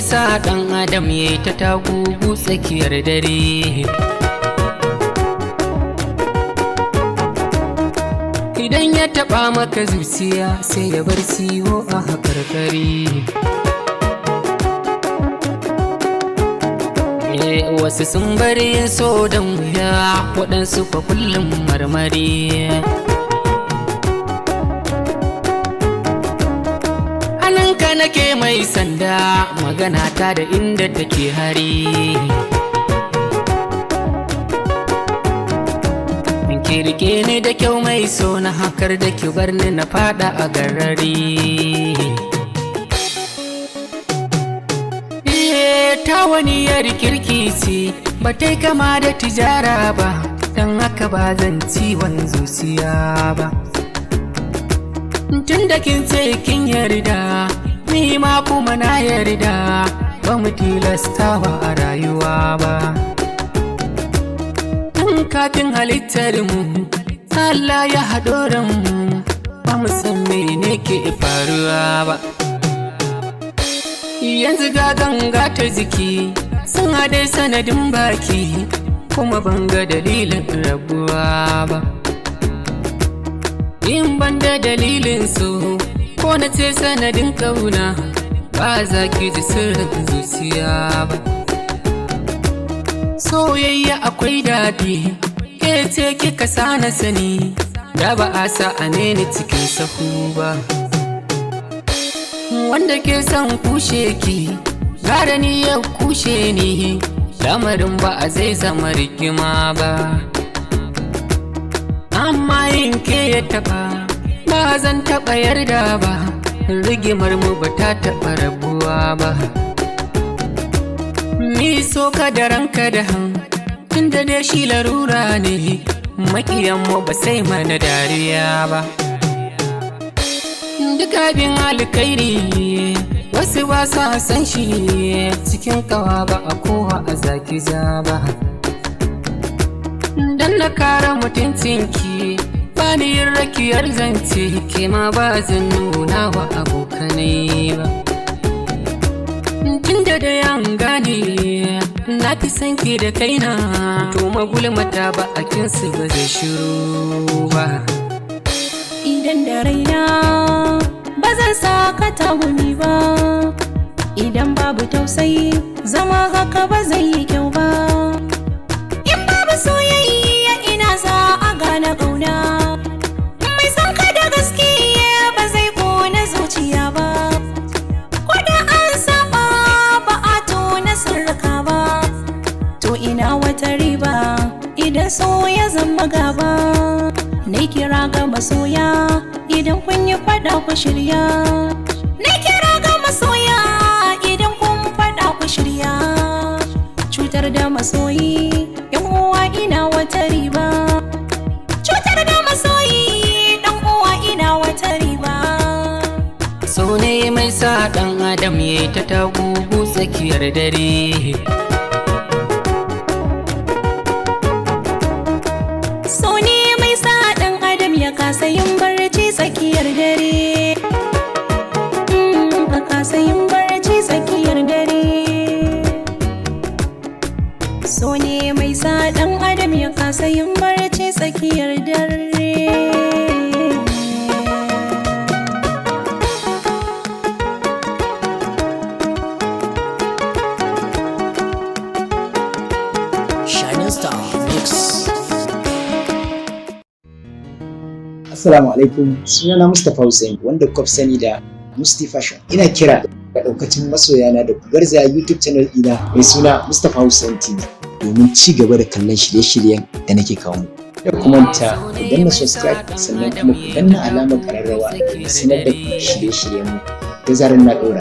sa ɗan adam ya yi ta tagugu tsakiyar dare. Idan ya taɓa maka zuciya sai ya bar siwo a hakarkari. Wasu sun bari yin so don wuya, waɗansu kwa kullum marmari. Hannunka nake mai sanda, magana ta da inda take hari. Ki rike ni da kyau mai so na hakar da ki bar ni na fada a garari. Ta wani yar kirki ce ba ta kama da tijara ba, don haka ba zan ciwon zuciya ba. Tun da kin ce kin yarda, ni ma kuma na yarda, ba mu tilastawa a rayuwa ba. Tun kafin halittar mu Allah ya haɗo mu, ba mu san mene ke faruwa ba. Yanzu ga ganga ta jiki sun haɗe sanadin baki, kuma ban ga dalilin rabuwa ba. In ban da dalilin su ko na ce sanadin ƙauna, ba za ki ji sirrin zuciya ba. Soyayya akwai daɗi, ke ce kika sana sani, da ba a sa a ni cikin sahu ba. Wanda ke son kushe ki, gara ni ya kushe ni, lamarin ba a zai zama rigima ba. Amma yin ke ya taɓa, ba zan taɓa yarda ba, rigimar mu ba ta taɓa rabuwa ba. Ni so ka da ranka da han, tunda dai shi larura ne, makiyan mu ba sai mana dariya ba. Duk abin alkairi wasu ba sa san shi, cikin kawa ba a kowa a zaki ja ba. Dan na kara mutuncinki ba ni yin rakiyar zance, ke ma ba zan nuna wa abokanai ba. Tunda da yan gane na fi san ki da kaina, to magulmata ba a kinsu ba zai shiru ba. Idan da raina ba zan saka tagumi ba, idan babu tausayi zama haka ba zai yi kyau ba. In babu soyayya ina za a gane ƙauna, mai son ka da gaskiya ba zai kona zuciya ba. Ko da an saba ba a tona sirrika ba, to ina wata riba idan so ya zama gaba. Na kira ga masoya idan kun yi fada ku shirya, na kira ga masoya idan kun fada ku shirya. Cutar da masoyi yan uwa ina wata riba, cutar da masoyi dan uwa ina wata riba. So ne mai sa ɗan adam ya yi ta tagugu tsakiyar dare. Kasa yin barci tsakiyar dare, ka kasa yin barci tsakiyar dare. So ne mai sa ɗan adam ya kasa yin barci tsakiyar dare. Shining Star Mix. Assalamu alaikum, sunana Mustapha Hussein wanda kuka fi sani da Musti Fashion. Ina kira ga daukacin masoyana da ku garzaya YouTube channel ɗina mai suna Mustapha Hussein TV domin ci gaba da kallon shirye-shiryen da nake kawo muku. Da kuma ku danna subscribe sannan kuma ku danna alamar ƙararrawa da sanar da ku shirye-shiryen mu da zarar na ɗora.